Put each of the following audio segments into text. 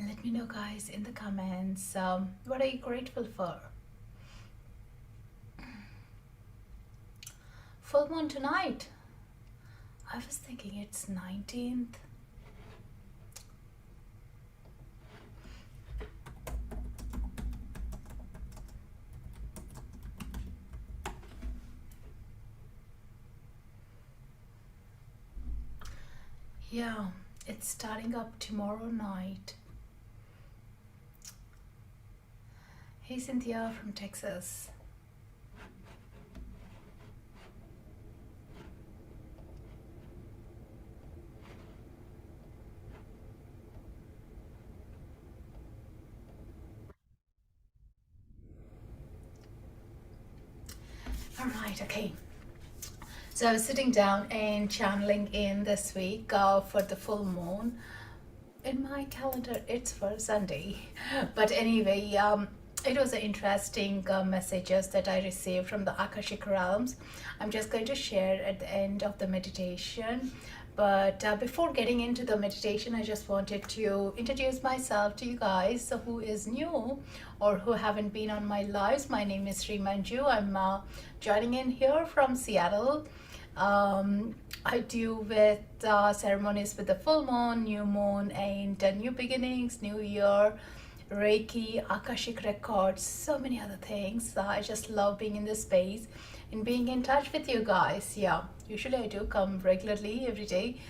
Let me know, guys, in the comments, what are you grateful for? Full moon tonight. I was thinking it's 19th. Yeah, it's starting up tomorrow night. Hey, Cynthia from Texas. All right, okay. So I was sitting down and channeling in this week for the full moon. In my calendar, it's for Sunday. But anyway, it was an interesting messages that I received from the Akashic realms. I'm just going to share at the end of the meditation. But before getting into the meditation, I just wanted to introduce myself to you guys. So who is new or who haven't been on my lives, my name is Srimanju. I'm joining in here from Seattle. I do with ceremonies with the full moon, new moon, and new beginnings, new year, Reiki, Akashic Records, so many other things. I just love being in this space and being in touch with you guys. Yeah, usually I do come regularly every day,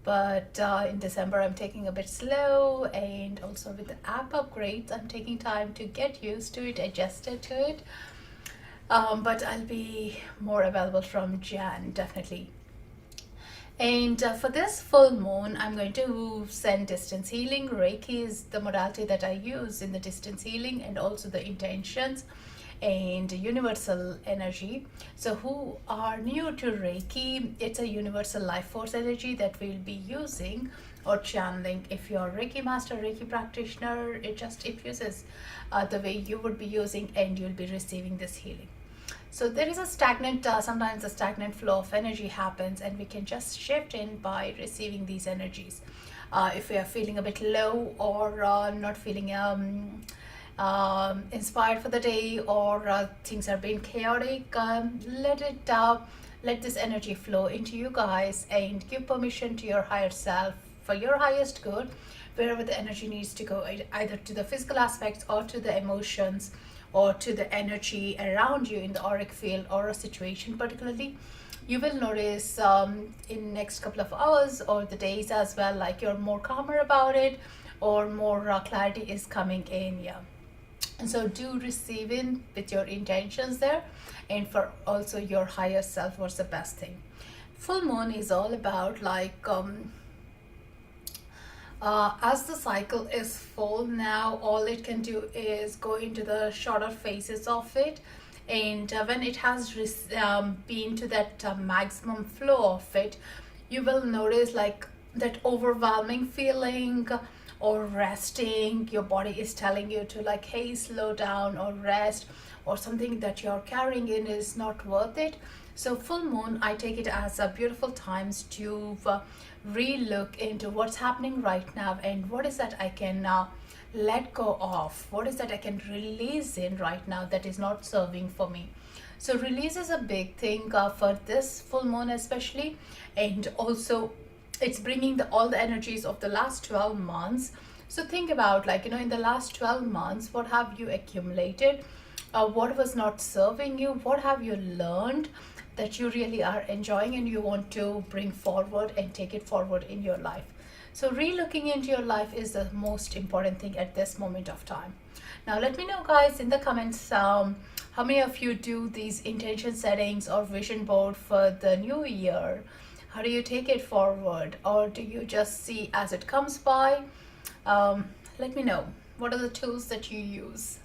but in December I'm taking a bit slow, and also with the app upgrades I'm taking time to get used to it, adjusted to it. But I'll be more available from Jan, definitely. And for this full moon, I'm going to send distance healing. Reiki is the modality that I use in the distance healing, and also the intentions and universal energy. So who are new to Reiki, it's a universal life force energy that we'll be using or channeling. If you're a Reiki master, Reiki practitioner, it just infuses the way you would be using, and you'll be receiving this healing. So there is a stagnant, sometimes a stagnant flow of energy happens, and we can just shift in by receiving these energies. If we are feeling a bit low, or not feeling inspired for the day, or things are being chaotic, let this energy flow into you guys, and give permission to your higher self for your highest good, wherever the energy needs to go, either to the physical aspects or to the emotions, or to the energy around you in the auric field or a situation particularly. You will notice in next couple of hours or the days as well, like you're more calmer about it, or more clarity is coming in. Yeah, and so do receive in with your intentions there, and for also your higher self, what's the best thing. Full moon is all about like as the cycle is full now, all it can do is go into the shorter phases of it. And when it has been to that maximum flow of it, you will notice like that overwhelming feeling, or resting. Your body is telling you to like, hey, slow down or rest, or something that you're carrying in is not worth it. So full moon, I take it as a beautiful times to re-look into what's happening right now, and what is that I can let go of, what is that I can release in right now that is not serving for me. So release is a big thing for this full moon especially, and also it's bringing all the energies of the last 12 months. So think about, like, in the last 12 months, what have you accumulated, what was not serving you, what have you learned that you really are enjoying and you want to bring forward and take it forward in your life. So re-looking into your life is the most important thing at this moment of time. Now let me know, guys, in the comments, how many of you do these intention settings or vision board for the new year. How do you take it forward, or do you just see as it comes by? Let me know, what are the tools that you use.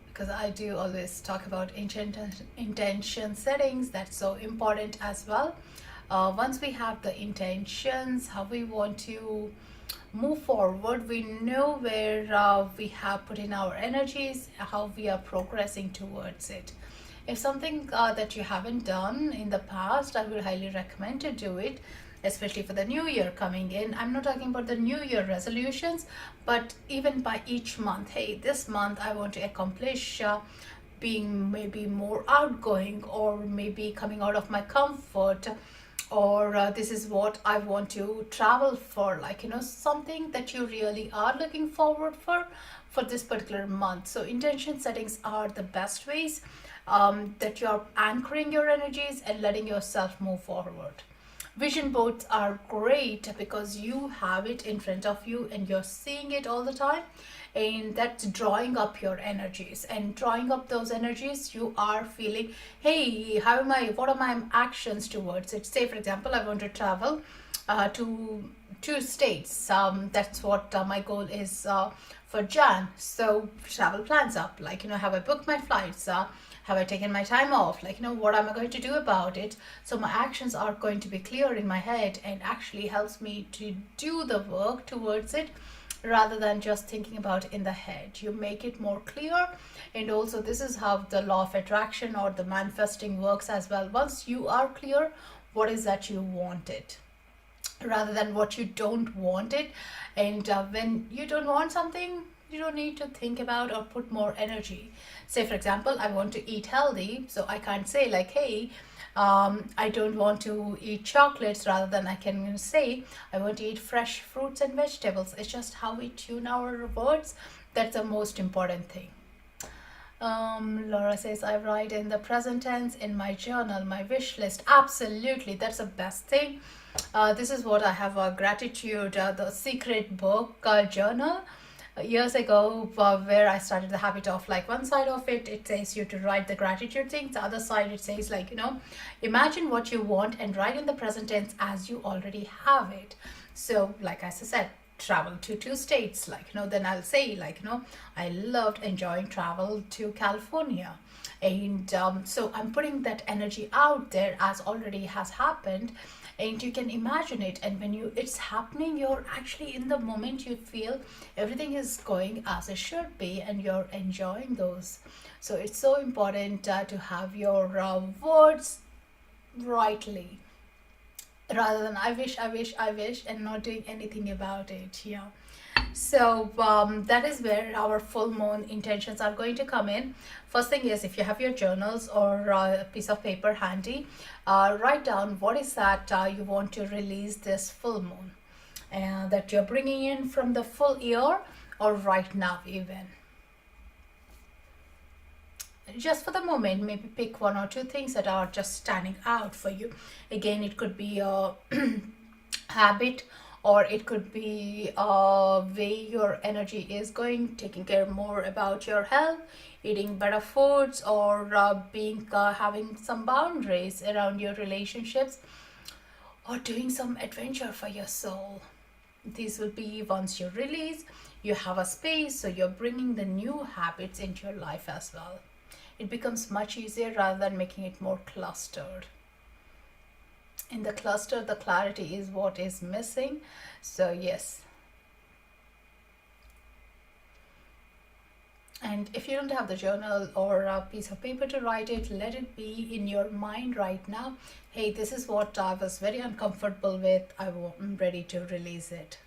Because I do always talk about intention settings. That's so important as well. Once we have the intentions, how we want to move forward, we know where we have put in our energies, how we are progressing towards it. If something that you haven't done in the past, I would highly recommend to do it, especially for the new year coming in. I'm not talking about the new year resolutions, but even by each month. Hey, this month I want to accomplish being maybe more outgoing, or maybe coming out of my comfort, or this is what I want to travel for, like, something that you really are looking forward for this particular month. So intention settings are the best ways that you're anchoring your energies and letting yourself move forward. Vision boards are great because you have it in front of you and you're seeing it all the time, and that's drawing up your energies. And drawing up those energies, you are feeling, hey, what are my actions towards it? Say for example, I want to travel to 2 states. That's what my goal is for Jan. So travel plans up, like, have I booked my flights? Have I taken my time off? Like, what am I going to do about it? So my actions are going to be clear in my head, and actually helps me to do the work towards it, rather than just thinking about it in the head. You make it more clear. And also, this is how the law of attraction or the manifesting works as well. Once you are clear what is that you want it, rather than what you don't want it. And when you don't want something, you don't need to think about or put more energy. Say for example, I want to eat healthy, so I can't say like, hey, I don't want to eat chocolates. Rather than I can say I want to eat fresh fruits and vegetables. It's just how we tune our words. That's the most important thing. Laura says, I write in the present tense in my journal, my wish list. Absolutely, that's the best thing. This is what I have, a gratitude, the secret book journal years ago, where I started the habit of, like, one side of it says you to write the gratitude things. The other side, it says, like, imagine what you want and write in the present tense as you already have it. So like as I said, travel to 2 states, like, then I'll say, like, I loved enjoying travel to California. And so I'm putting that energy out there as already has happened, and you can imagine it. And when it's happening, you're actually in the moment, you feel everything is going as it should be, and you're enjoying those. So it's so important to have your words rightly, rather than I wish, and not doing anything about it. Yeah. So that is where our full moon intentions are going to come in. First thing is, if you have your journals or a piece of paper handy, write down what is that you want to release this full moon, that you're bringing in from the full year, or right now even. Just for the moment, maybe pick 1 or 2 things that are just standing out for you. Again, it could be a habit, or it could be a way your energy is going, taking care more about your health, eating better foods, or having some boundaries around your relationships, or doing some adventure for your soul. These will be, once you release, you have a space, so you're bringing the new habits into your life as well. It becomes much easier rather than making it more clustered. In the cluster, the clarity is what is missing. So yes. And if you don't have the journal or a piece of paper to write it, let it be in your mind right now. Hey, this is what I was very uncomfortable with. I'm ready to release it.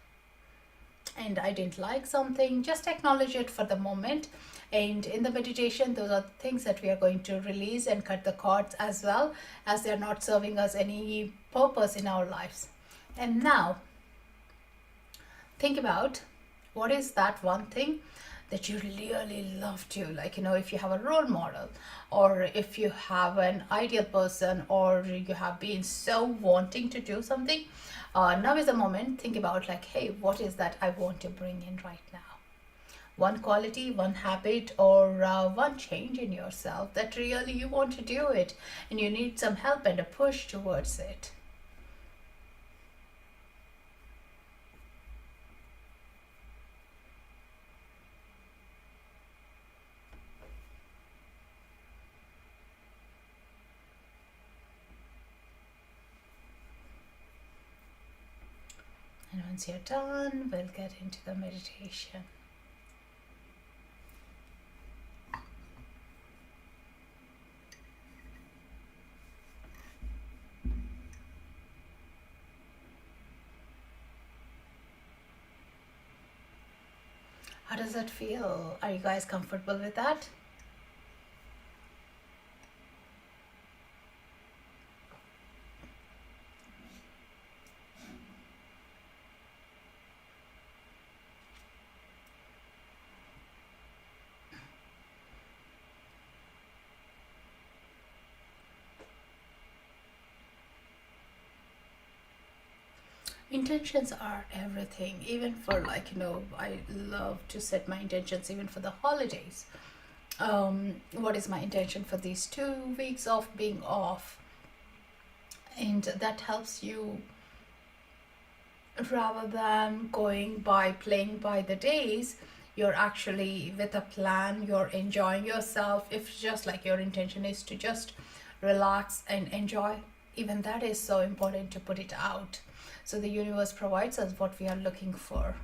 And I didn't like something, just acknowledge it for the moment. And in the meditation, those are things that we are going to release and cut the cords, as well as they're not serving us any purpose in our lives. And now think about, what is that one thing that you really love to, like, if you have a role model, or if you have an ideal person, or you have been so wanting to do something, now is the moment. Think about, like, hey, what is that I want to bring in right now? One quality, one habit, or one change in yourself that really you want to do it, and you need some help and a push towards it. And once you're done, we'll get into the meditation. How does that feel? Are you guys comfortable with that? Intentions are everything, even for, like, I love to set my intentions even for the holidays. What is my intention for these 2 weeks of being off? And that helps you, rather than going by playing by the days, you're actually with a plan, you're enjoying yourself. If just like your intention is to just relax and enjoy, even that is so important to put it out, so the universe provides us what we are looking for.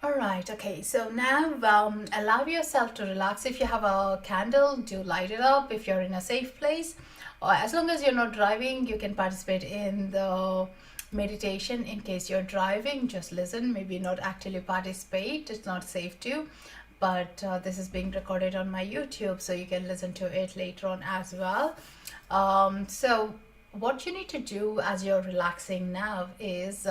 All right, okay, so now allow yourself to relax. If you have a candle, do light it up. If you're in a safe place, or as long as you're not driving, you can participate in the meditation. In case you're driving, just listen, maybe not actually participate, it's not safe to. But this is being recorded on my YouTube, so you can listen to it later on as well. So what you need to do as you're relaxing now is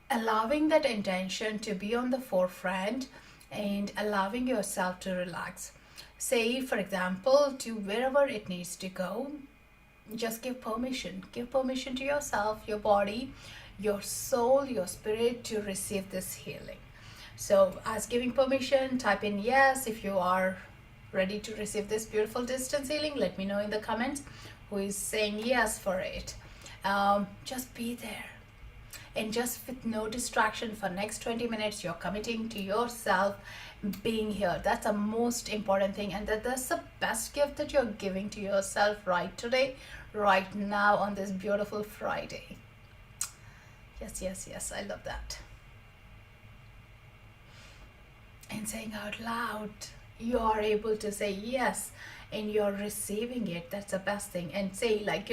allowing that intention to be on the forefront and allowing yourself to relax. Say, for example, to wherever it needs to go, just give permission. Give permission to yourself, your body, your soul, your spirit to receive this healing. So as giving permission, type in yes if you are ready to receive this beautiful distance healing. Let me know in the comments who is saying yes for it. Just be there, and just with no distraction for next 20 minutes, you're committing to yourself being here. That's the most important thing, and that's the best gift that you're giving to yourself right today, right now, on this beautiful Friday. Yes, yes, yes, I love that. And saying out loud, you are able to say yes, and you're receiving it. That's the best thing. And say, like,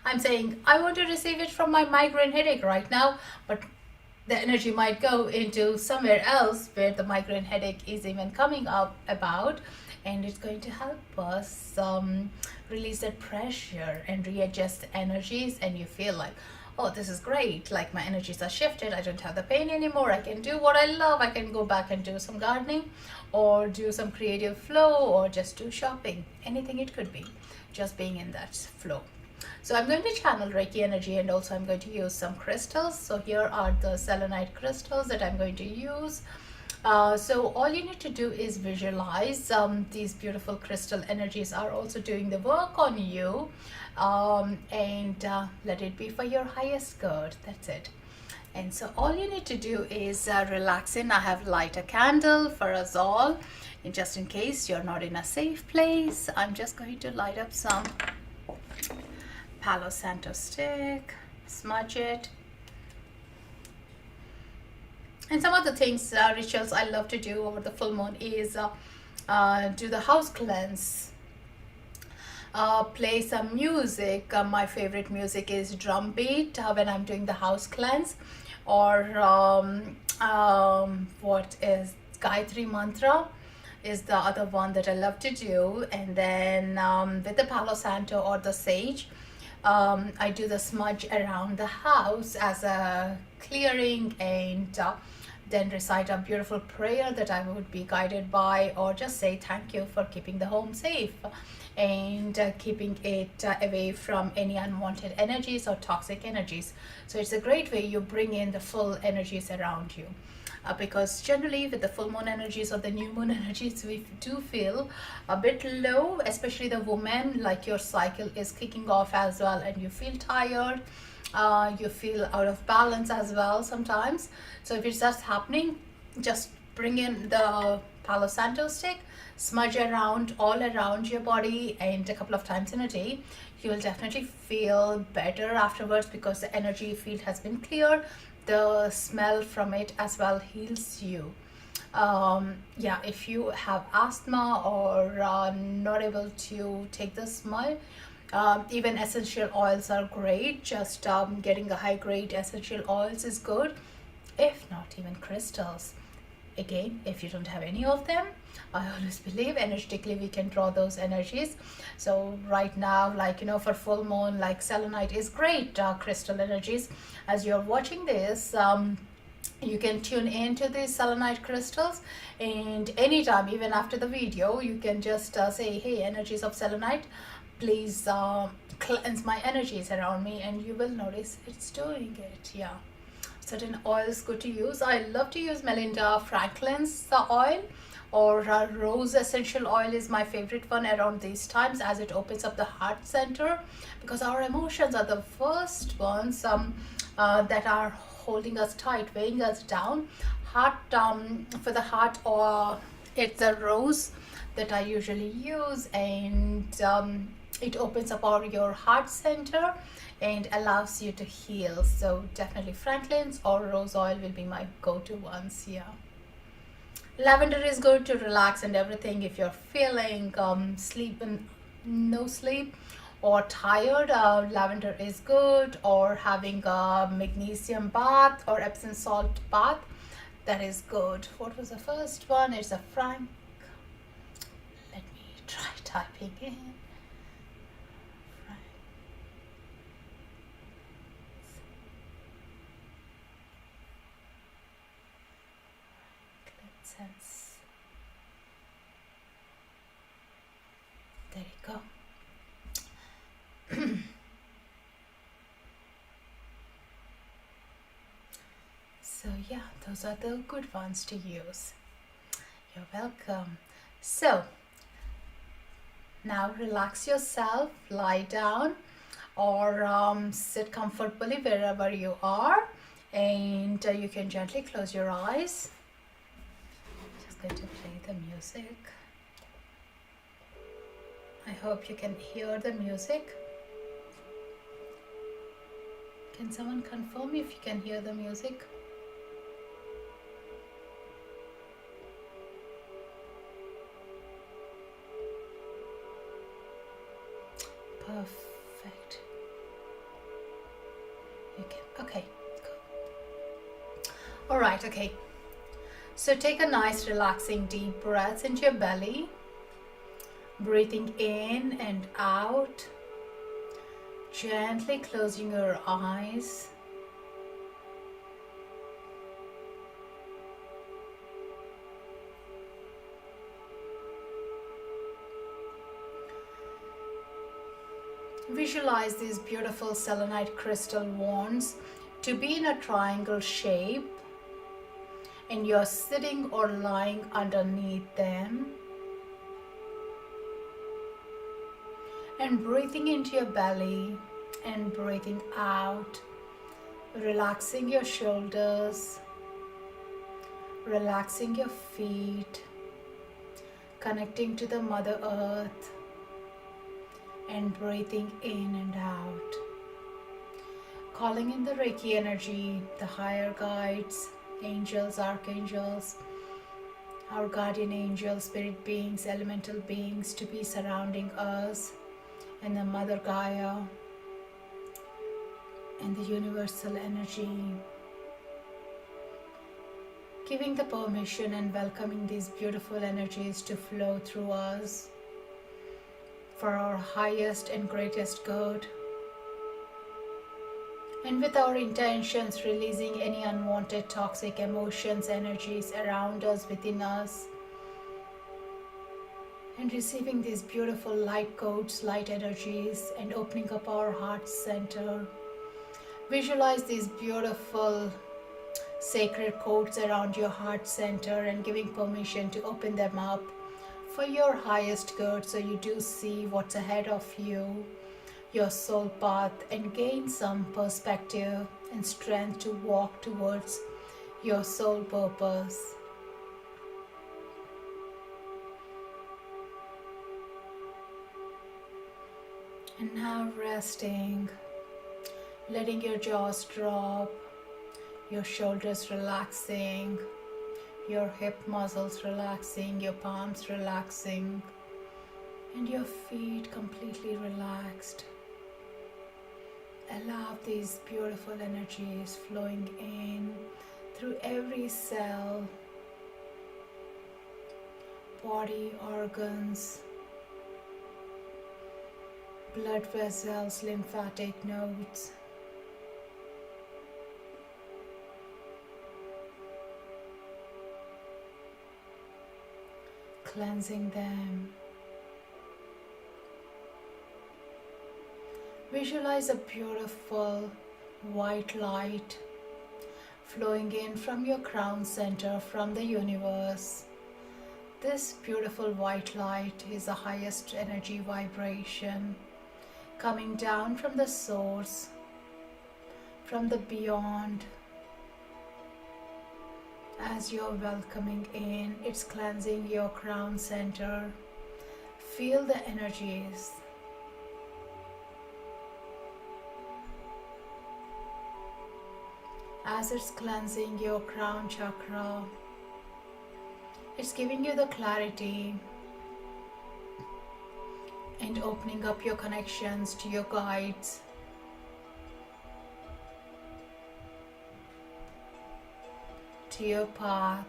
I'm saying I want to receive it from my migraine headache right now, but the energy might go into somewhere else where the migraine headache is even coming up about, and it's going to help us release that pressure and readjust the energies, and you feel like, oh, this is great, like my energies are shifted, I don't have the pain anymore, I can do what I love, I can go back and do some gardening or do some creative flow or just do shopping, anything it could be, just being in that flow. So I'm going to channel Reiki energy, and also I'm going to use some crystals. So here are the selenite crystals that I'm going to use. So all you need to do is visualize these beautiful crystal energies are also doing the work on you, and let it be for your highest good. That's it. And so all you need to do is relax in. I have light a candle for us all, and just in case you're not in a safe place, I'm just going to light up some Palo Santo stick, smudge it. And some of the things, rituals I love to do over the full moon is do the house cleanse, play some music. My favorite music is drum beat when I'm doing the house cleanse, or what is Gayatri mantra is the other one that I love to do. And then with the Palo Santo or the sage, I do the smudge around the house as a clearing, and then recite a beautiful prayer that I would be guided by, or just say thank you for keeping the home safe and keeping it away from any unwanted energies or toxic energies. So it's a great way you bring in the full energies around you. Because generally with the full moon energies or the new moon energies, we do feel a bit low, especially the woman, like your cycle is kicking off as well, and you feel tired, you feel out of balance as well sometimes. So if it's just happening, just bring in the Palo Santo stick, smudge around all around your body, and a couple of times in a day, you will definitely feel better afterwards, because the energy field has been cleared. The smell from it as well heals you. Yeah, if you have asthma or not able to take the smell, even essential oils are great. Just getting a high grade essential oils is good. if not even crystals. Again, if you don't have any of them, I always believe energetically we can draw those energies. So right now, like, you know, for full moon, like selenite is great crystal energies. As you're watching this, you can tune into these selenite crystals, and anytime, even after the video, you can just say, hey, energies of selenite, please cleanse my energies around me, and you will notice it's doing it. Yeah. Certain oils good to use. I love to use Melinda Franklin's oil, or rose essential oil is my favorite one around these times, as it opens up the heart center, because our emotions are the first ones that are holding us tight, weighing us down. Heart, for the heart, or it's a rose that I usually use, and it opens up your heart center and allows you to heal. So definitely Franklin's or rose oil will be my go-to ones. Yeah. Lavender is good to relax and everything. If you're feeling sleep and no sleep, or tired, lavender is good. Or having a magnesium bath or Epsom salt bath, that is good. What was the first one? It's a Frank. Let me try typing in. Sense. There you go. So yeah, those are the good ones to use. You're welcome. So now relax yourself, lie down, or sit comfortably wherever you are, and you can gently close your eyes. Going to play the music. I hope you can hear the music. Can someone confirm if you can hear the music? Perfect. You can. Okay. Cool. All right. Okay. So take a nice relaxing deep breath into your belly, breathing in and out, gently closing your eyes. Visualize these beautiful selenite crystal wands to be in a triangle shape, and you're sitting or lying underneath them, and breathing into your belly and breathing out, relaxing your shoulders, relaxing your feet, connecting to the Mother Earth, and breathing in and out, calling in the Reiki energy, the higher guides, angels, archangels, our guardian angels, spirit beings, elemental beings to be surrounding us, and the Mother Gaia and the universal energy, giving the permission and welcoming these beautiful energies to flow through us for our highest and greatest good. And with our intentions, releasing any unwanted toxic emotions, energies around us, within us, and receiving these beautiful light codes, light energies, and opening up our heart center. Visualize these beautiful sacred codes around your heart center and giving permission to open them up for your highest good, so you do see what's ahead of you, your soul path, and gain some perspective and strength to walk towards your soul purpose. And now resting, letting your jaws drop, your shoulders relaxing, your hip muscles relaxing, your palms relaxing, and your feet completely relaxed. Allow these beautiful energies flowing in through every cell, body organs, blood vessels, lymphatic nodes, cleansing them. Visualize a beautiful white light flowing in from your crown center, from the universe. This beautiful white light is the highest energy vibration coming down from the source, from the beyond. As you're welcoming in, it's cleansing your crown center. Feel the energies. As it's cleansing your crown chakra, it's giving you the clarity and opening up your connections to your guides, to your path.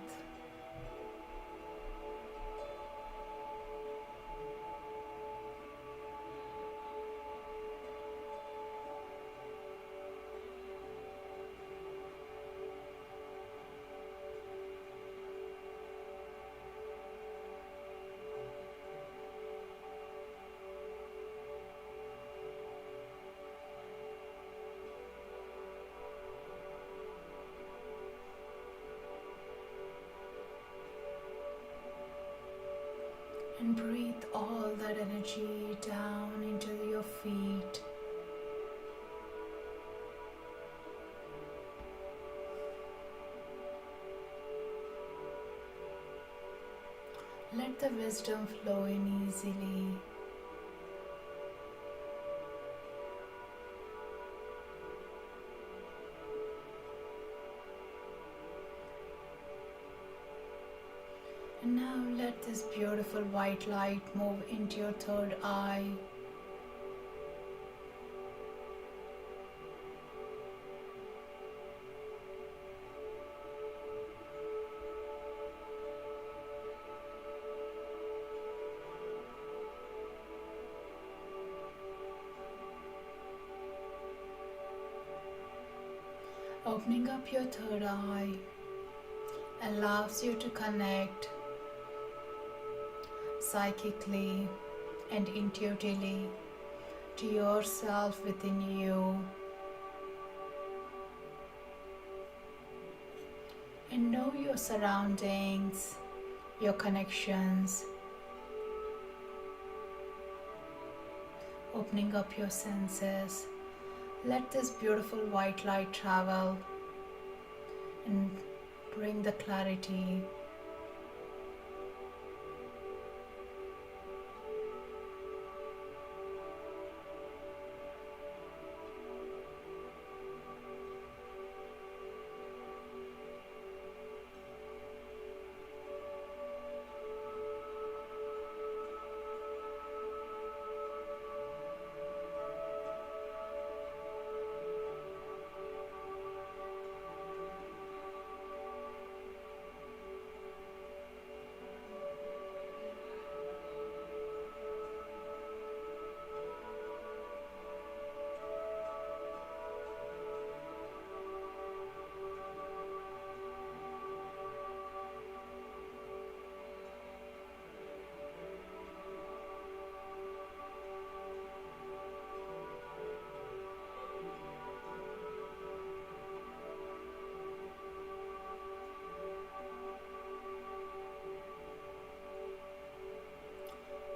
And breathe all that energy down into your feet. Let the wisdom flow in easily. And now let this beautiful white light move into your third eye. Opening up your third eye allows you to connect psychically and intuitively to yourself within you, and know your surroundings, your connections. Opening up your senses, let this beautiful white light travel and bring the clarity.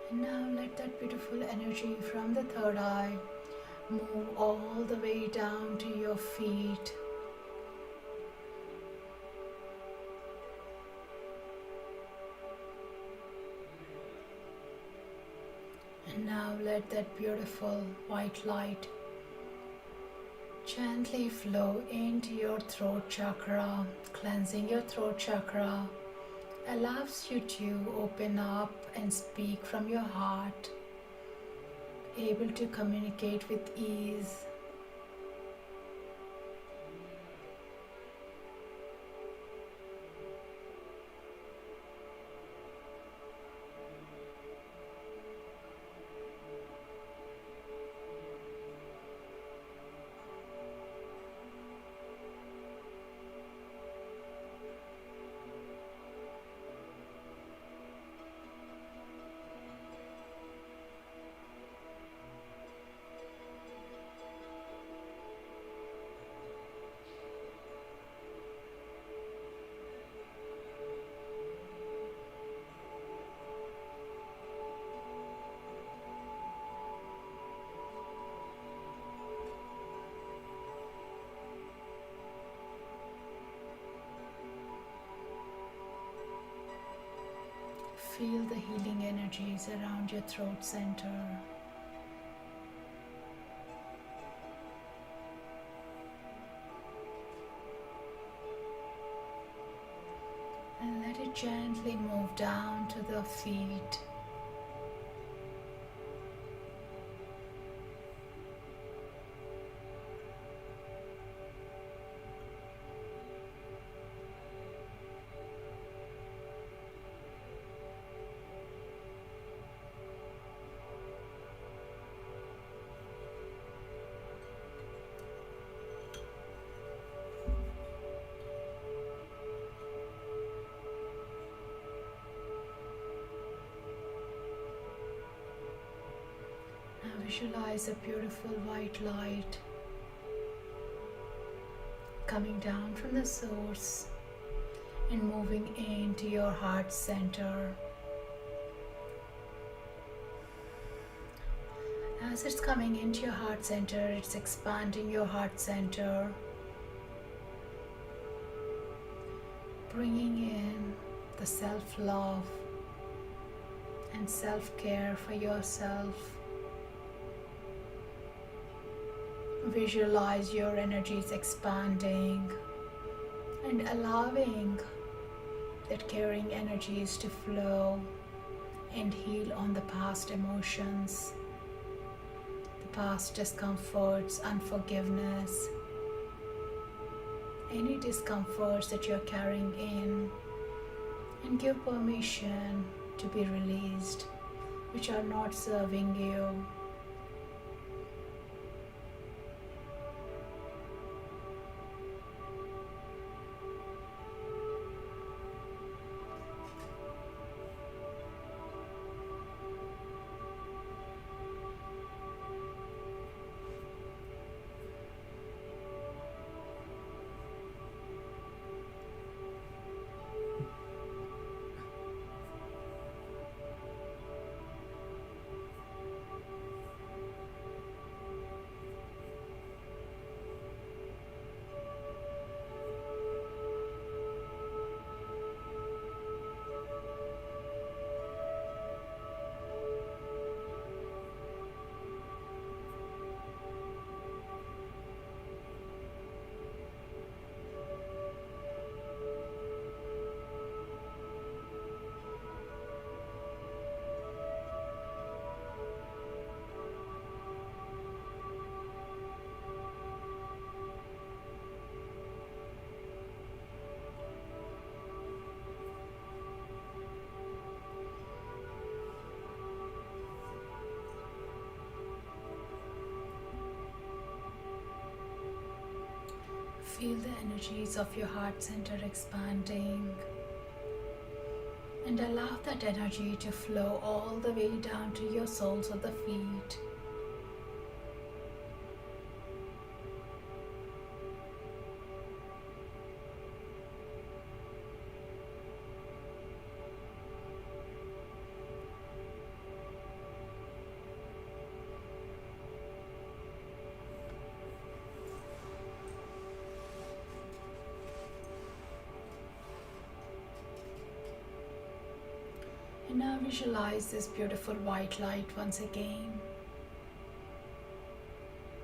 And now let that beautiful energy from the third eye move all the way down to your feet. And now let that beautiful white light gently flow into your throat chakra. Cleansing your throat chakra allows you to open up and speak from your heart, able to communicate with ease. feel the healing energies around your throat center. And let it gently move down to the feet. Now visualize a beautiful white light coming down from the source and moving into your heart center. As it's coming into your heart center, it's expanding your heart center, bringing in the self-love and self-care for yourself. Visualize your energies expanding and allowing that caring energies to flow and heal on the past emotions, the past discomforts, unforgiveness, any discomforts that you're carrying in, and give permission to be released, which are not serving you. Feel the energies of your heart center expanding and allow that energy to flow all the way down to your soles of the feet. And now visualize this beautiful white light once again,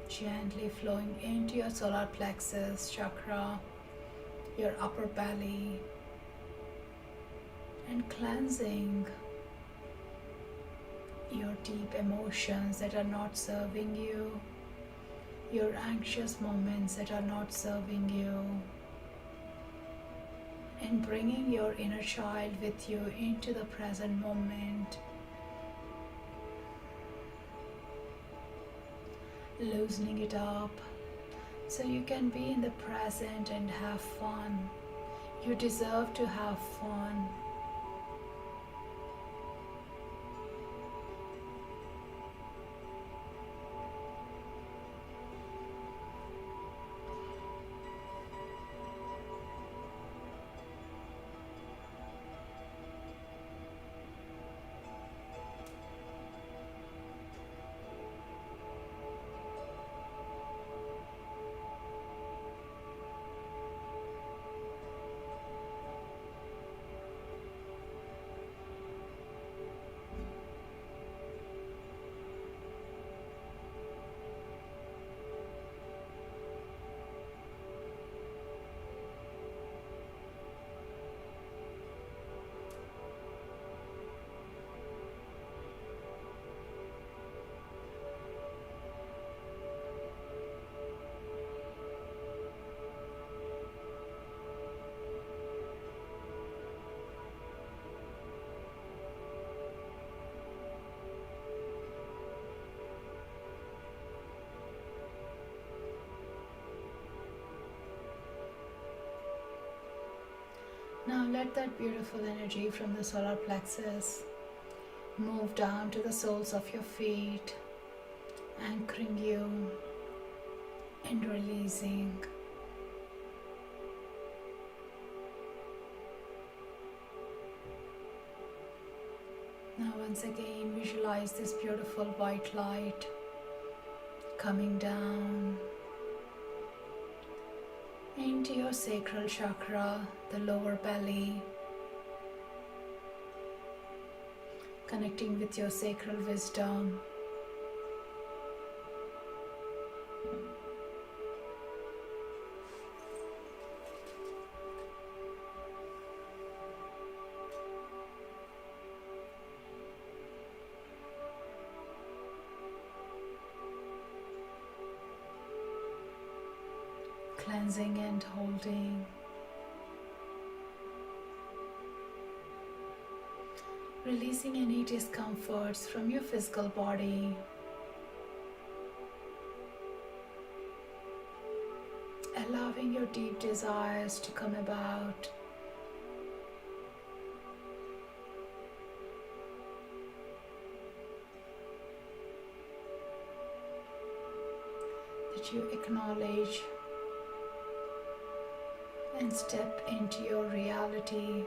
gently flowing into your solar plexus chakra, your upper belly, and cleansing your deep emotions that are not serving you, your anxious moments that are not serving you, and bringing your inner child with you into the present moment. Loosening it up so you can be in the present and have fun. You deserve to have fun. Now let that beautiful energy from the solar plexus move down to the soles of your feet, anchoring you and releasing. Now once again visualize this beautiful white light coming down into your sacral chakra, the lower belly, connecting with your sacral wisdom. Cleansing and holding. Releasing any discomforts from your physical body. Allowing your deep desires to come about. That you acknowledge and step into your reality.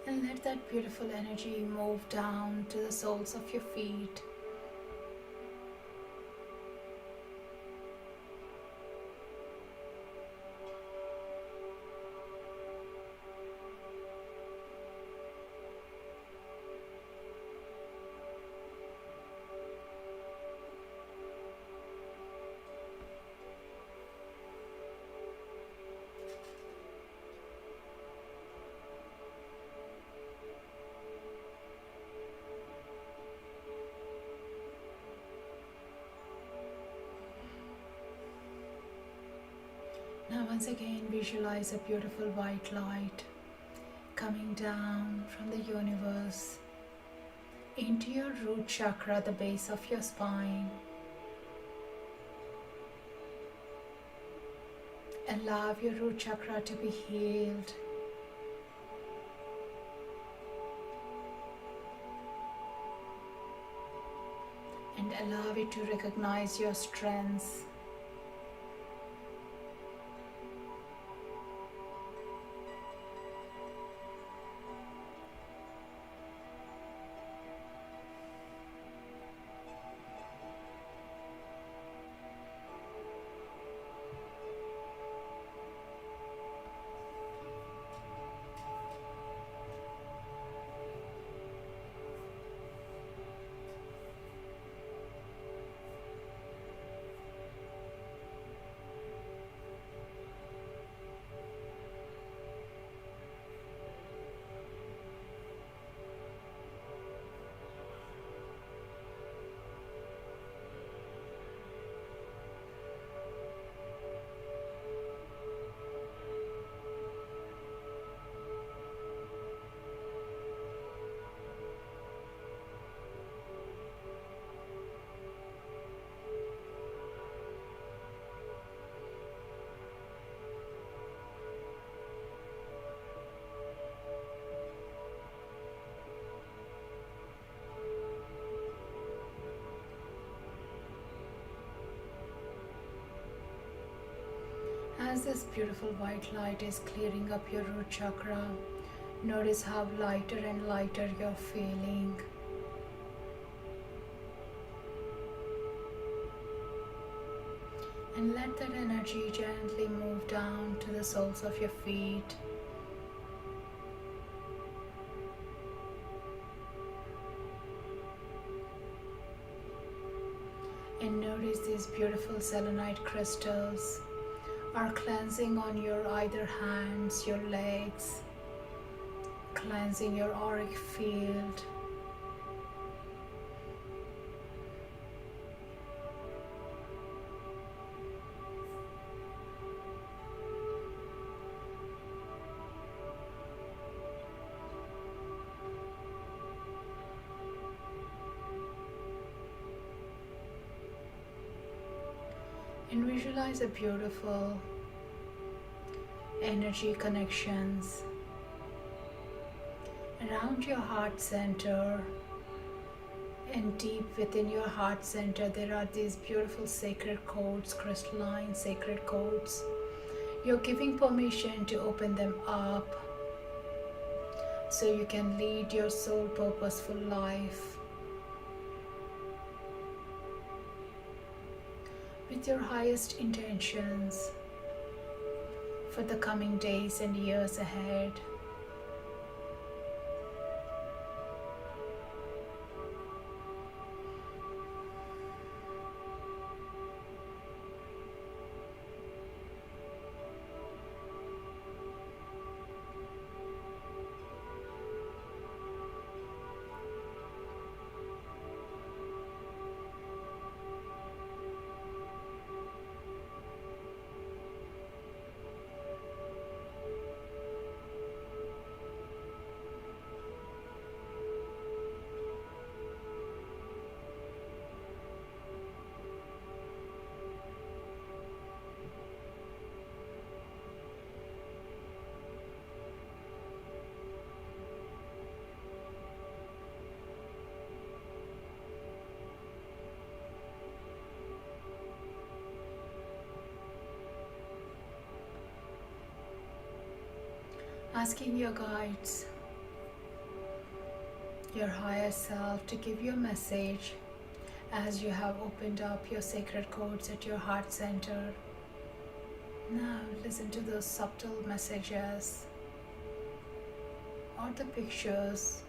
And let that beautiful energy move down to the soles of your feet. Now once again visualize a beautiful white light coming down from the universe into your root chakra, the base of your spine. Allow your root chakra to be healed. And allow it to recognize your strengths. As this beautiful white light is clearing up your root chakra, notice how lighter and lighter you're feeling. And let that energy gently move down to the soles of your feet. And notice these beautiful selenite crystals are cleansing on your either hands, your legs, cleansing your auric field. And visualize a beautiful energy connections around your heart center. And deep within your heart center, there are these beautiful sacred codes, crystalline sacred codes. You're giving permission to open them up so you can lead your soul purposeful life with your highest intentions for the coming days and years ahead. Asking your guides, your higher self, to give you a message as you have opened up your sacred codes at your heart center. Now listen to those subtle messages or the pictures.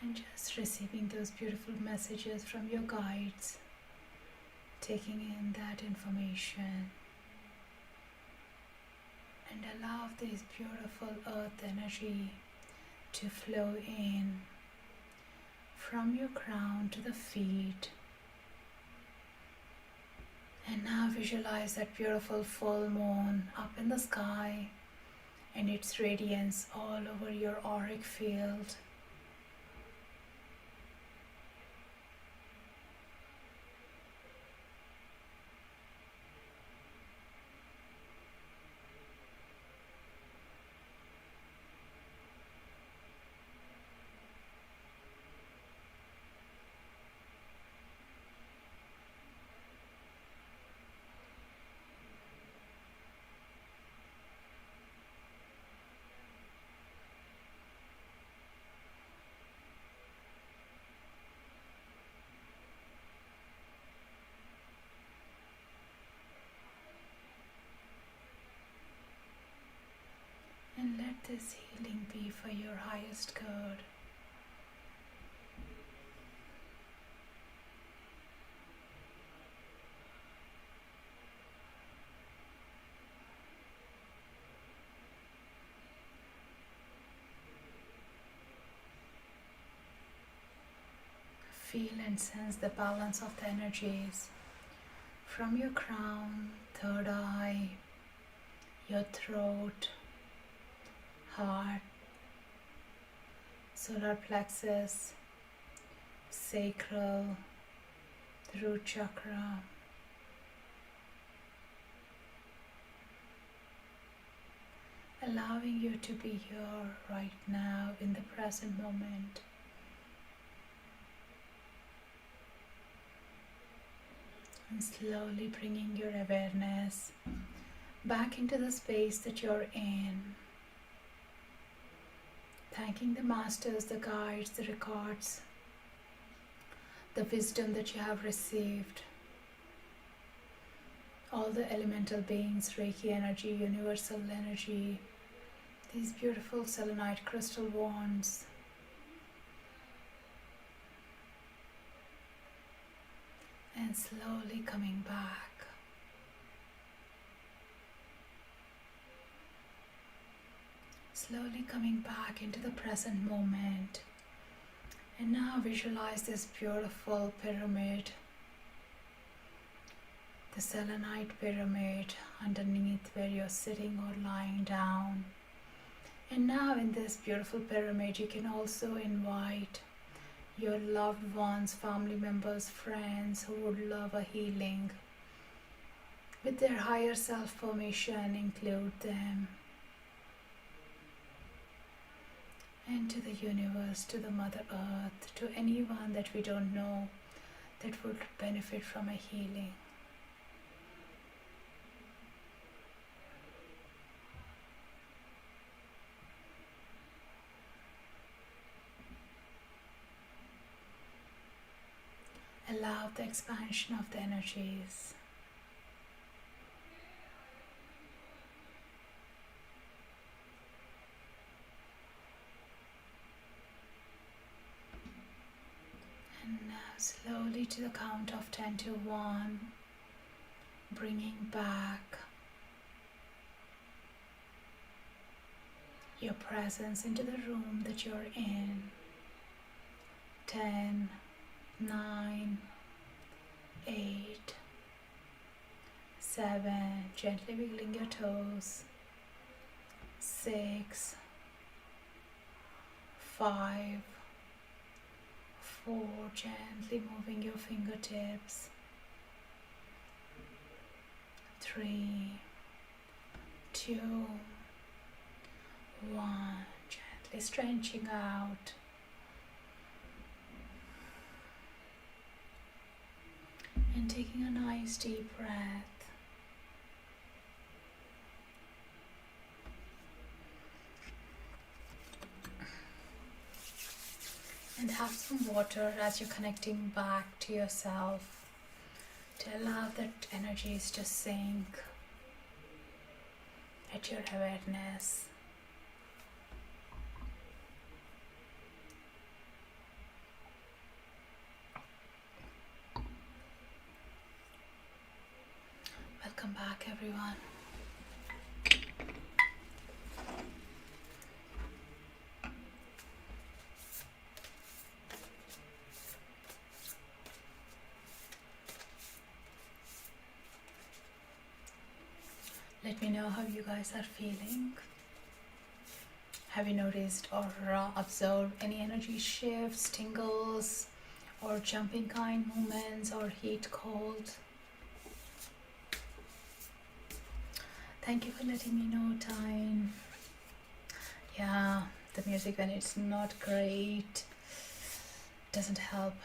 And just receiving those beautiful messages from your guides, taking in that information, and allow this beautiful earth energy to flow in from your crown to the feet. And now visualize that beautiful full moon up in the sky and its radiance all over your auric field. And let this healing be for your highest good. feel and sense the balance of the energies from your crown, third eye, your throat, heart, solar plexus, sacral, root chakra, allowing you to be here right now in the present moment. And slowly bringing your awareness back into the space that you're in. Thanking the masters, the guides, the records, the wisdom that you have received. All the elemental beings, Reiki energy, universal energy, these beautiful selenite crystal wands. And slowly coming back. Slowly coming back into the present moment. And now visualize this beautiful pyramid. The selenite pyramid underneath where you're sitting or lying down. And now in this beautiful pyramid you can also invite your loved ones, family members, friends who would love a healing. With their higher self permission, include them. And to the universe, to the Mother Earth, to anyone that we don't know that would benefit from a healing. Allow the expansion of the energies. And now slowly to the count of 10 to 1, bringing back your presence into the room that you're in. 10, 9, 8, 7, gently wiggling your toes, 6, 5, 4, gently moving your fingertips, 3, 2, 1, gently stretching out. And taking a nice deep breath. And have some water as you're connecting back to yourself to allow that energies to sink at your awareness. Welcome back, everyone. Let me know how you guys are feeling. Have you noticed or observed any energy shifts, tingles, or jumping kind movements, or heat, cold? Thank you for letting me know, Tyne. Yeah, the music when it's not great doesn't help,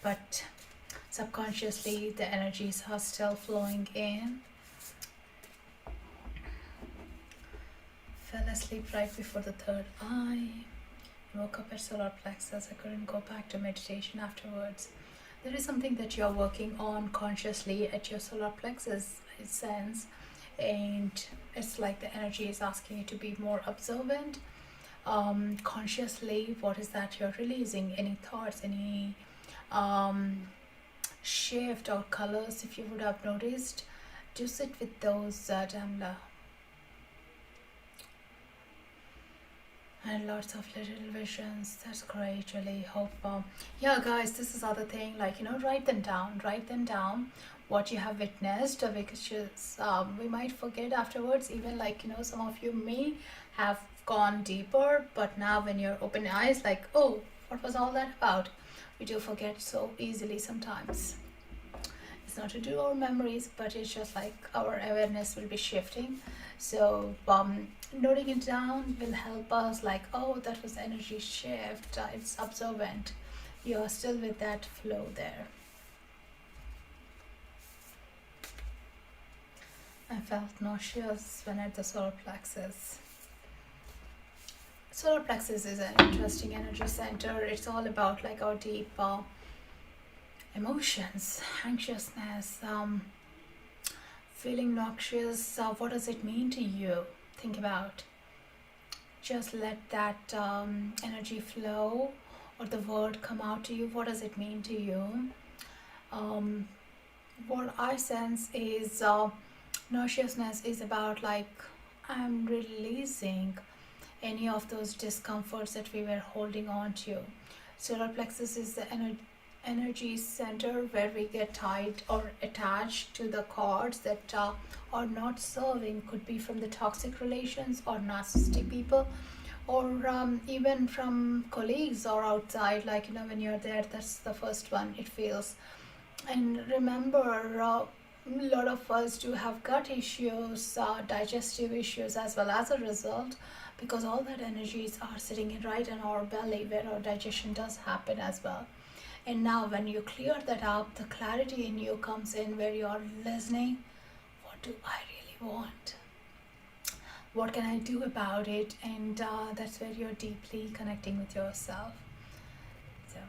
but subconsciously the energies are still flowing in. Fell asleep right before the third eye. Woke up at solar plexus. I couldn't go back to meditation afterwards. There is something that you're working on consciously at your solar plexus, I sense. And it's like the energy is asking you to be more observant, consciously. What is that you're releasing? Any thoughts, any shift or colors, if you would have noticed? Do sit with those, Damla. and lots of little visions. That's great. Really hope. Yeah, guys, this is other thing. Like, write them down. Write them down. What you have witnessed, because we might forget afterwards. Even like some of you may have gone deeper, but now when you're open eyes, like, oh, what was all that about? We do forget so easily sometimes. It's not to do our memories, but it's just like our awareness will be shifting. So noting it down will help us, like, oh, that was energy shift, it's observant, you're still with that flow there. I felt nauseous when at the solar plexus. Solar plexus is an interesting energy center. It's all about like our deep emotions, anxiousness, feeling noxious. What does it mean to you? Think about. Just let that energy flow, or the word come out to you. What does it mean to you? What I sense is nauseousness is about like I'm releasing any of those discomforts that we were holding on to. Solar plexus is the energy center where we get tied or attached to the cords that are not serving. Could be from the toxic relations or narcissistic people, or even from colleagues or outside. Like when you're there, that's the first one it feels. And remember, a lot of us do have gut issues, digestive issues as well as a result, because all that energies are sitting right in our belly where our digestion does happen as well. And now when you clear that up, the clarity in you comes in, where you are listening. What do I really want? What can I do about it? And that's where you're deeply connecting with yourself. So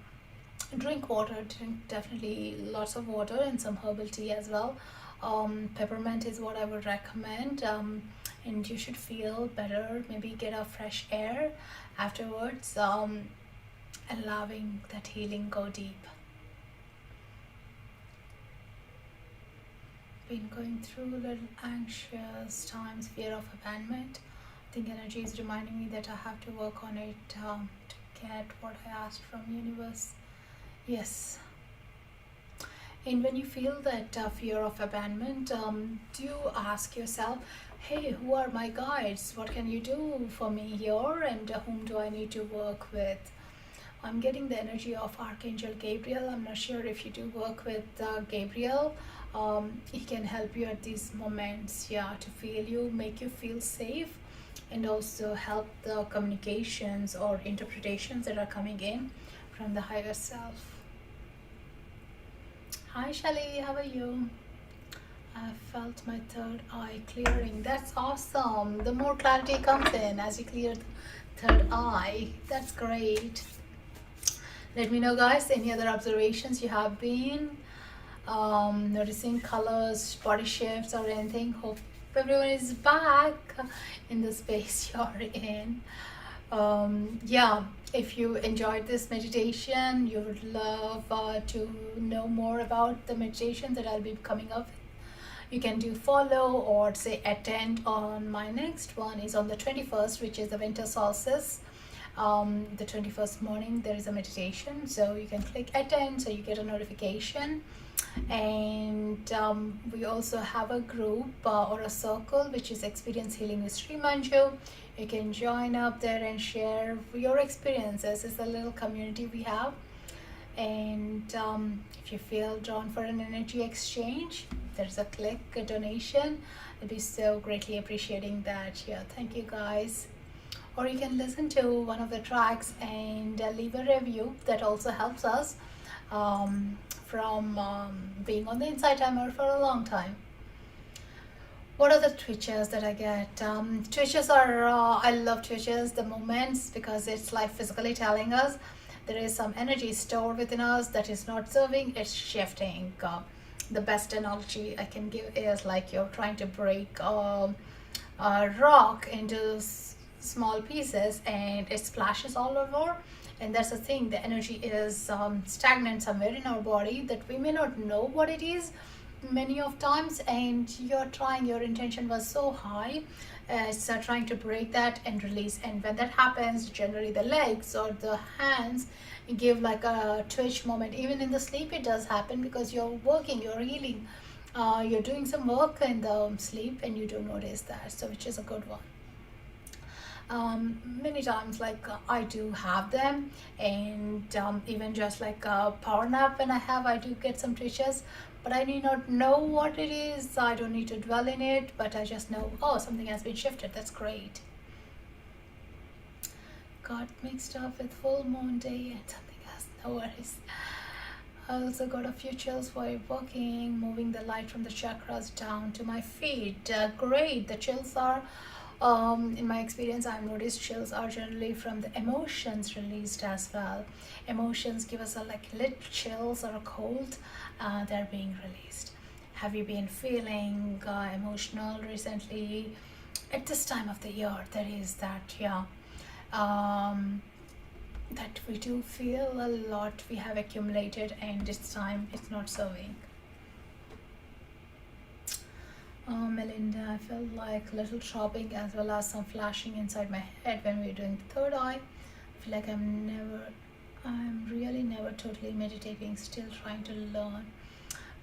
drink water, drink definitely lots of water, and some herbal tea as well. Peppermint is what I would recommend, and you should feel better. Maybe get a fresh air afterwards, allowing that healing go deep. Been going through a little anxious times, fear of abandonment. I think energy is reminding me that I have to work on it to get what I asked from universe. Yes. And when you feel that fear of abandonment, do ask yourself, hey, who are my guides? What can you do for me here? And whom do I need to work with? I'm getting the energy of Archangel Gabriel. I'm not sure if you do work with Gabriel. He can help you at these moments, to feel you, make you feel safe, and also help the communications or interpretations that are coming in from the higher self. Hi Shelly, how are you? I felt my third eye clearing. That's awesome. The more clarity comes in as you clear the third eye. That's great. Let me know, guys, any other observations you have been noticing, colors, body shifts, or anything. Hope everyone is back in the space you're in. If you enjoyed this meditation, you would love to know more about the meditation that I'll be coming up with, you can do follow or say attend on my next one. Is on the 21st, which is the winter solstice. The 21st morning there is a meditation, so you can click attend so you get a notification. And we also have a group or a circle which is Experience Healing with Srimanju. You can join up there and share your experiences. It's a little community we have. And if you feel drawn for an energy exchange, there's a click, a donation. I'd be so greatly appreciating that. Thank you guys. Or you can listen to one of the tracks and leave a review. That also helps us from being on the Inside Timer for a long time. What are the twitches that I get? Twitches are, I love twitches, the moments, because it's like physically telling us there is some energy stored within us that is not serving, it's shifting. The best analogy I can give is like you're trying to break a rock into small pieces and it splashes all over. And that's the thing, the energy is stagnant somewhere in our body that we may not know what it is many of times, and you're trying, your intention was so high It's trying to break that and release. And when that happens, generally the legs or the hands give like a twitch moment. Even in the sleep it does happen, because you're working, you're healing, you're doing some work in the sleep and you don't notice that, so which is a good one. Many times like I do have them, and even just like a power nap when I do get some twitches, but I need not know what it is. I don't need to dwell in it, but I just know, oh, something has been shifted. That's great. Got mixed up with full moon day and something else. No worries. I also got a few chills while walking, moving the light from the chakras down to my feet. Great. The chills are, in my experience, I've noticed chills are generally from the emotions released as well. Emotions give us a like little chills or a cold. They're being released. Have you been feeling emotional recently? At this time of the year, there is that, yeah. That we do feel a lot we have accumulated, and this time it's not serving. Melinda, I felt like little throbbing as well as some flashing inside my head when we were doing the third eye. I feel like I'm really never totally meditating, still trying to learn.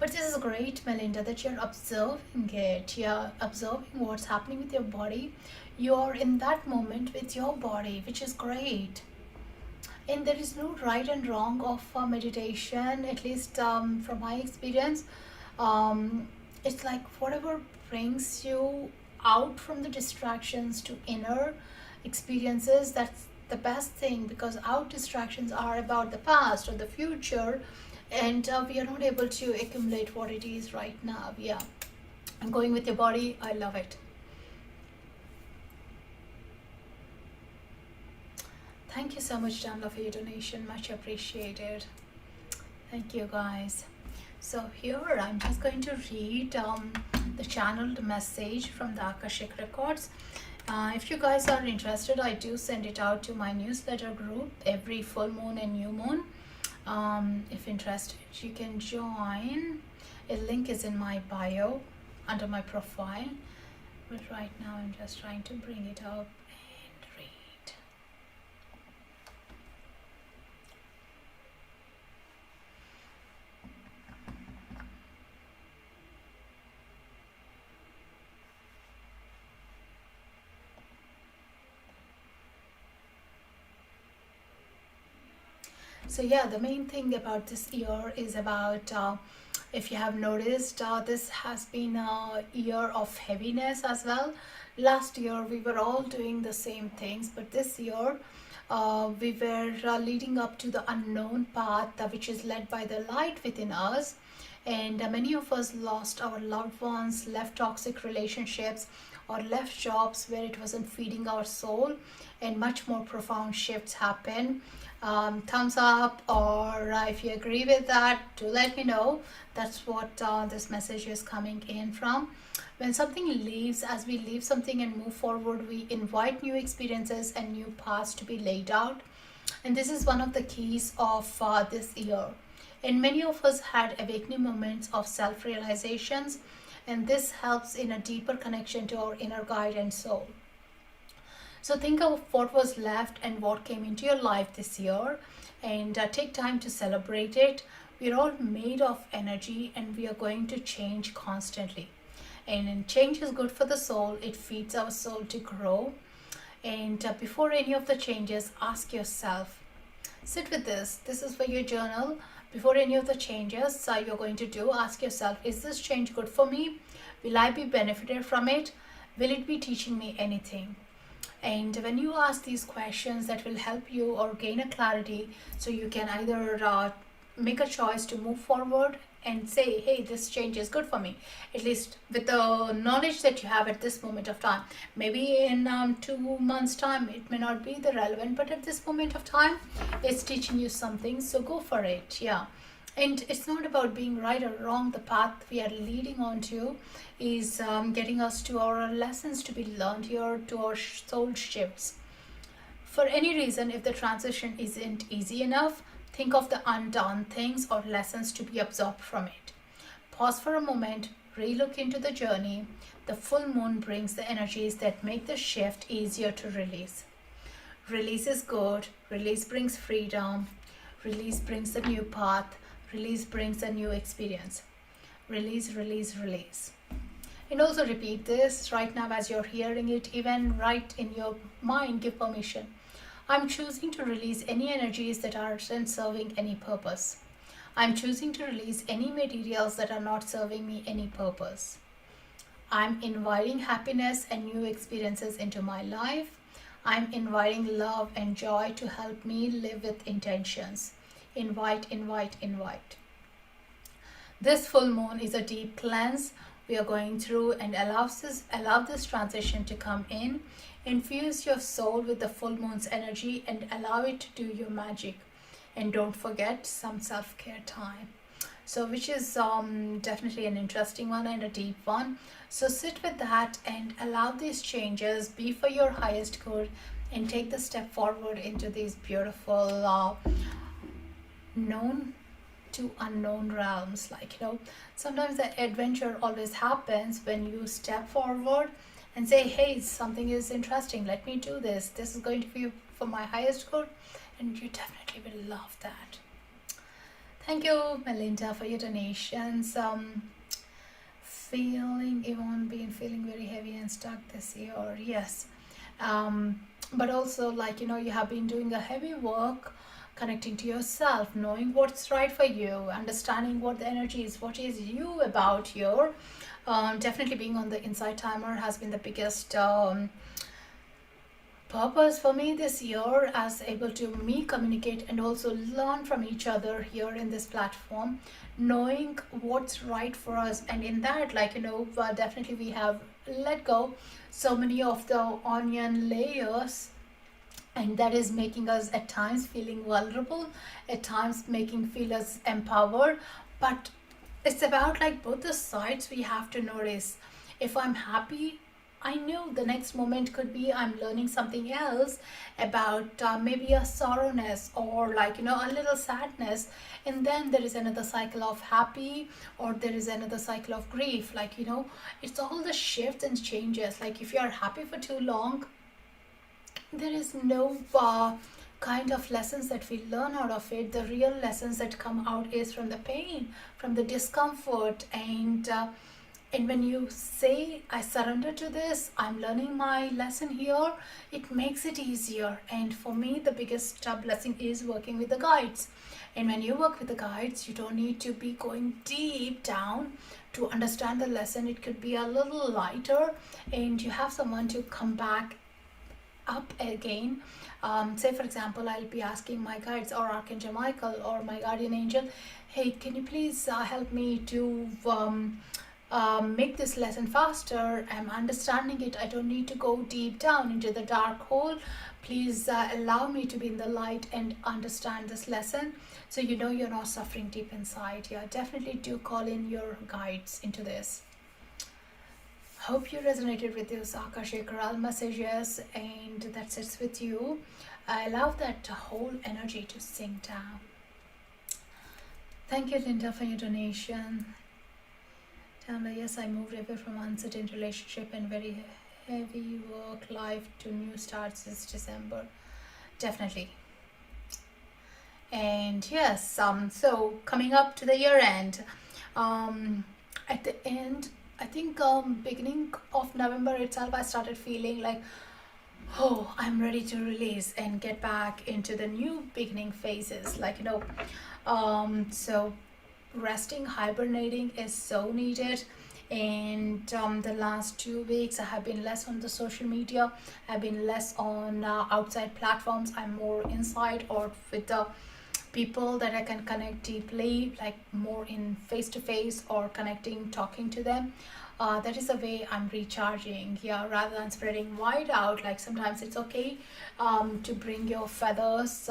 But this is great, Melinda, that you're observing it. You're observing what's happening with your body. You're in that moment with your body, which is great. And there is no right and wrong of meditation, at least from my experience. It's like whatever brings you out from the distractions to inner experiences, that's the best thing, because our distractions are about the past or the future, and we are not able to accumulate what it is right now. Yeah, and going with your body, I love it. Thank you so much, Damla, for your donation. Much appreciated. Thank you, guys. So here I'm just going to read the channeled message from the Akashic Records. If you guys are interested, I do send it out to my newsletter group every full moon and new moon. If interested, you can join. A link is in my bio under my profile. But right now I'm just trying to bring it up and read. So yeah, the main thing about this year is about, if you have noticed, this has been a year of heaviness as well. Last year we were all doing the same things, but this year we were leading up to the unknown path, which is led by the light within us. And many of us lost our loved ones, left toxic relationships, or left jobs where it wasn't feeding our soul, and much more profound shifts happen. Thumbs up, or if you agree with that, do let me know. That's what this message is coming in from. When something leaves, as we leave something and move forward, we invite new experiences and new paths to be laid out. And this is one of the keys of this year. And many of us had awakening moments of self-realizations, and this helps in a deeper connection to our inner guide and soul. So think of what was left and what came into your life this year, and take time to celebrate it. We're all made of energy, and we are going to change constantly. And change is good for the soul. It feeds our soul to grow. And before any of the changes, ask yourself, sit with this. This is for your journal. Before any of the changes you're going to do, ask yourself, is this change good for me? Will I be benefited from it? Will it be teaching me anything? And when you ask these questions, that will help you or gain a clarity, so you can either make a choice to move forward and say, hey, this change is good for me, at least with the knowledge that you have at this moment of time. Maybe in 2 months time it may not be the relevant, but at this moment of time it's teaching you something, so go for it. Yeah. And it's not about being right or wrong. The path we are leading on to is getting us to our lessons to be learned here, to our soul shifts. For any reason, if the transition isn't easy enough, think of the undone things or lessons to be absorbed from it. Pause for a moment, relook into the journey, the full moon brings the energies that make the shift easier to release. Release is good, release brings freedom, release brings a new path, release brings a new experience. Release, release, release. And also repeat this right now as you're hearing it, even right in your mind, give permission. I'm choosing to release any energies that aren't serving any purpose. I'm choosing to release any materials that are not serving me any purpose. I'm inviting happiness and new experiences into my life. I'm inviting love and joy to help me live with intentions. Invite, invite, invite. This full moon is a deep cleanse we are going through, and allow this transition to come in. Infuse your soul with the full moon's energy and allow it to do your magic. And don't forget some self-care time. So which is definitely an interesting one and a deep one. So sit with that and allow these changes be for your highest good, and take the step forward into these beautiful known to unknown realms. Sometimes the adventure always happens when you step forward and say, hey, something is interesting, let me do this is going to be for my highest good, and you definitely will love that. Thank you, Melinda, for your donations. Yvonne been feeling very heavy and stuck this year. Yes. But also, you have been doing a heavy work connecting to yourself, knowing what's right for you, understanding what the energy is, what is you about here. Definitely being on the inside timer has been the biggest purpose for me this year, as able to me communicate and also learn from each other here in this platform, knowing what's right for us. And in that, definitely we have let go so many of the onion layers, and that is making us at times feeling vulnerable, at times making feel us empowered. But it's about both the sides we have to notice. If I'm happy, I know the next moment could be I'm learning something else about maybe a sorrowness, or a little sadness, and then there is another cycle of happy, or there is another cycle of grief. It's all the shifts and changes. If you are happy for too long, there is no kind of lessons that we learn out of it. The real lessons that come out is from the pain, from the discomfort, and when you say, I surrender to this, I'm learning my lesson here, it makes it easier. And for me, the biggest blessing is working with the guides. And when you work with the guides, you don't need to be going deep down to understand the lesson. It could be a little lighter, and you have someone to come back up again. Say for example, I'll be asking my guides or Archangel Michael or my guardian angel, hey, can you please help me to make this lesson faster? I'm understanding it. I don't need to go deep down into the dark hole. Please allow me to be in the light and understand this lesson, so you're not suffering deep inside. Yeah, definitely do call in your guides into this. Hope you resonated with those Akashic realm messages, and that sits with you. I love that whole energy to sink down. Thank you, Linda, for your donation. Tamla, yes, I moved away from uncertain relationship and very heavy work life to new starts this December. Definitely. And yes, so coming up to the year end, at the end, I think beginning of November itself, I started feeling oh, I'm ready to release and get back into the new beginning phases. So resting, hibernating is so needed. And the last 2 weeks, I have been less on the social media. I've been less on outside platforms. I'm more inside or with the people that I can connect deeply, more in face-to-face or connecting, talking to them. That is the way I'm recharging, rather than spreading wide out. Sometimes it's okay to bring your feathers,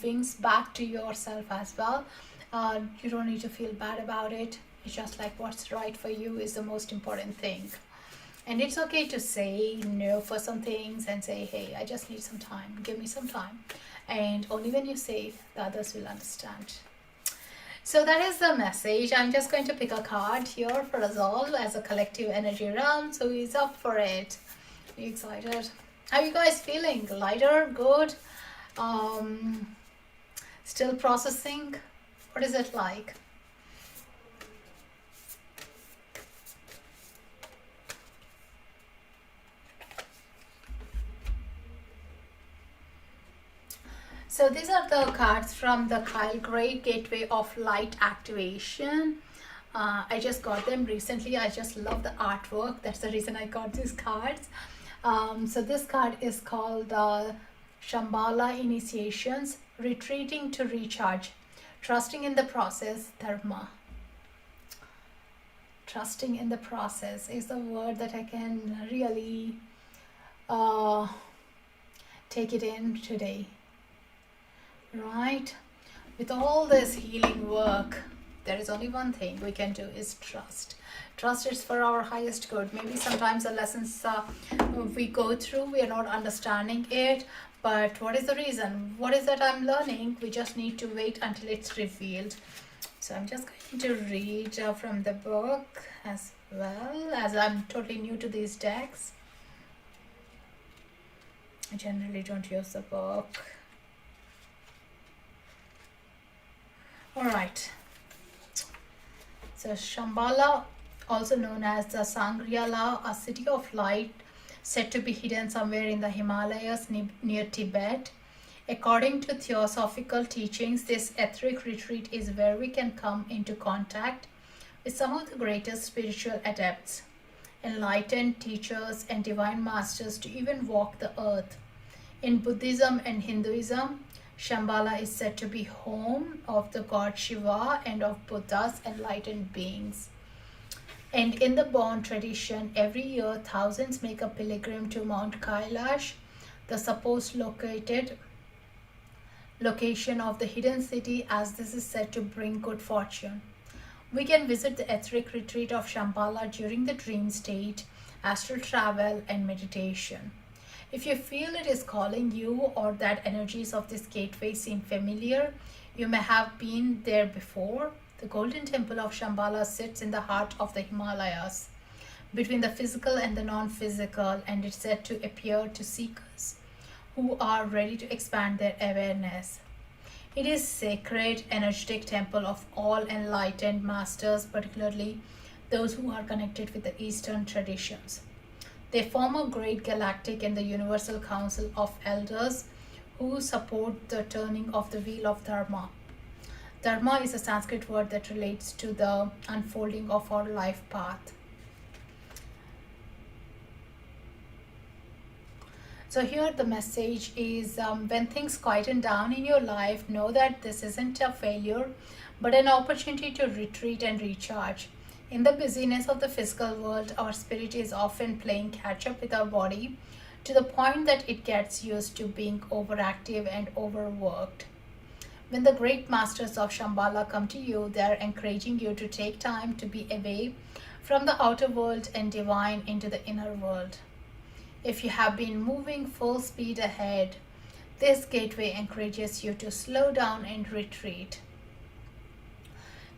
wings back to yourself as well. You don't need to feel bad about it. It's just what's right for you is the most important thing. And it's okay to say no for some things and say, hey, I just need some time, give me some time. And only when you say, the others will understand. So that is the message. I'm just going to pick a card here for us all as a collective energy realm. So he's up for it. Are you excited? How are you guys feeling? Lighter? Good? Still processing? What is it like? So these are the cards from the Kyle Gray Gateway of Light Activation. I just got them recently. I just love the artwork. That's the reason I got these cards. So this card is called Shambhala Initiations, Retreating to Recharge, Trusting in the Process, Dharma. Trusting in the process is the word that I can really take it in today. Right? With all this healing work, there is only one thing we can do is trust. Trust is for our highest good. Maybe sometimes the lessons we go through, we are not understanding it. But what is the reason? What is that I'm learning? We just need to wait until it's revealed. So I'm just going to read from the book as well, as I'm totally new to these decks. I generally don't use the book. Alright, so Shambhala, also known as the Sangriala, a city of light said to be hidden somewhere in the Himalayas near Tibet. According to theosophical teachings, this etheric retreat is where we can come into contact with some of the greatest spiritual adepts, enlightened teachers and divine masters to even walk the earth. In Buddhism and Hinduism, Shambhala is said to be home of the god Shiva and of Buddha's enlightened beings. And in the Bon tradition, every year thousands make a pilgrim to Mount Kailash, the supposed location of the hidden city, as this is said to bring good fortune. We can visit the etheric retreat of Shambhala during the dream state, astral travel and meditation. If you feel it is calling you or that energies of this gateway seem familiar, you may have been there before. The Golden Temple of Shambhala sits in the heart of the Himalayas, between the physical and the non-physical, and it's said to appear to seekers who are ready to expand their awareness. It is sacred, energetic temple of all enlightened masters, particularly those who are connected with the Eastern traditions. They form a great galactic and the universal council of elders who support the turning of the wheel of Dharma. Dharma is a Sanskrit word that relates to the unfolding of our life path. So here the message is when things quieten down in your life, know that this isn't a failure, but an opportunity to retreat and recharge. In the busyness of the physical world, our spirit is often playing catch up with our body to the point that it gets used to being overactive and overworked. When the great masters of Shambhala come to you, they are encouraging you to take time to be away from the outer world and divine into the inner world. If you have been moving full speed ahead, this gateway encourages you to slow down and retreat.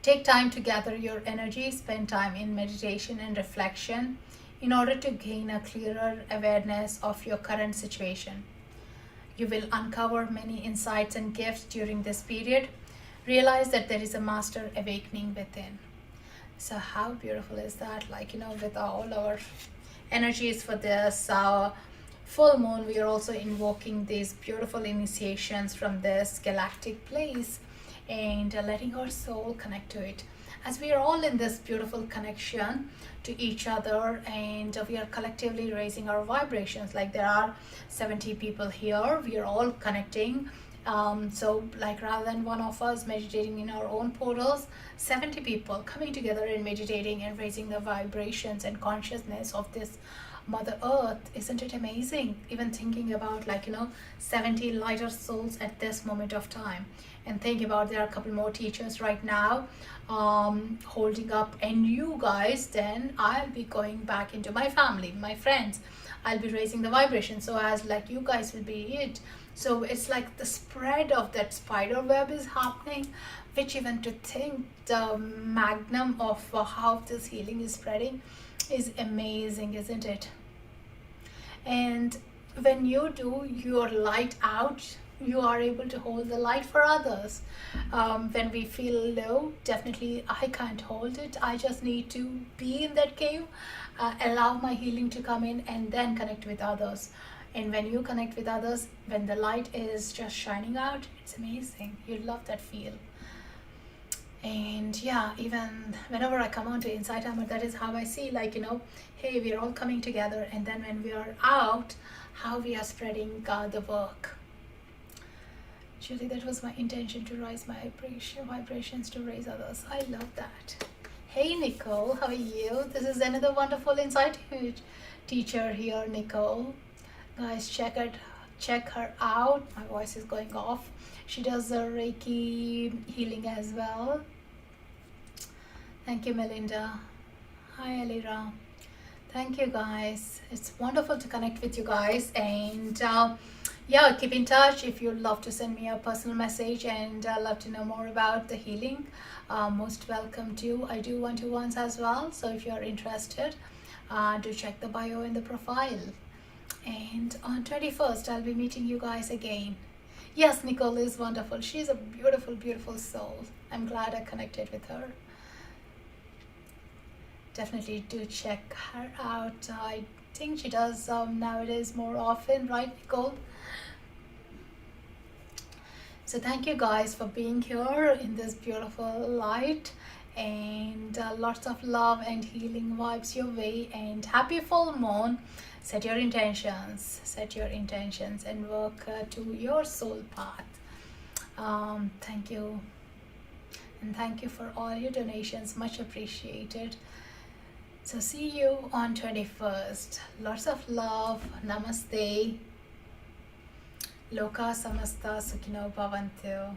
Take time to gather your energy, spend time in meditation and reflection in order to gain a clearer awareness of your current situation. You will uncover many insights and gifts during this period. Realize that there is a master awakening within. So how beautiful is that? With all our energies for this full moon, we are also invoking these beautiful initiations from this galactic place and letting our soul connect to it, as we are all in this beautiful connection to each other, and we are collectively raising our vibrations. Like there are 70 people here, we are all connecting. Rather than one of us meditating in our own portals, 70 people coming together and meditating and raising the vibrations and consciousness of this Mother Earth. Isn't it amazing? Even thinking about 70 lighter souls at this moment of time. And think about there are a couple more teachers right now holding up, and you guys, then I'll be going back into my family, my friends. I'll be raising the vibration, so as like you guys will be it. So it's like the spread of that spider web is happening, which even to think the magnum of how this healing is spreading is amazing, isn't it? And when you do your light out, you are able to hold the light for others. When we feel low, definitely I can't hold it. I just need to be in that cave, allow my healing to come in, and then connect with others. And when you connect with others, when the light is just shining out, it's amazing. You love that feel. And yeah, even whenever I come onto Insight Hammer, that is how I see, like, hey, we're all coming together, and then when we are out, how we are spreading the work. Actually, that was my intention, to rise my vibrations to raise others. I love that. Hey Nicole, how are you? This is another wonderful Insight teacher here, Nicole. Guys, check her out. My voice is going off. She does the Reiki healing as well. Thank you, Melinda. Hi, Alira. Thank you, guys. It's wonderful to connect with you guys. And yeah, keep in touch. If you'd love to send me a personal message and love to know more about the healing, most welcome to. I do one-to-ones as well. So if you're interested, do check the bio in the profile. And on 21st, I'll be meeting you guys again. Yes, Nicole is wonderful. She's a beautiful, beautiful soul. I'm glad I connected with her. Definitely do check her out. I think she does nowadays more often, right, Nicole? So thank you guys for being here in this beautiful light, and lots of love and healing vibes your way. And happy full moon. Set your intentions and work to your soul path. Thank you, and thank you for all your donations, much appreciated. So see you on 21st. Lots of love. Namaste. Loka samasta sukhino bhavantu.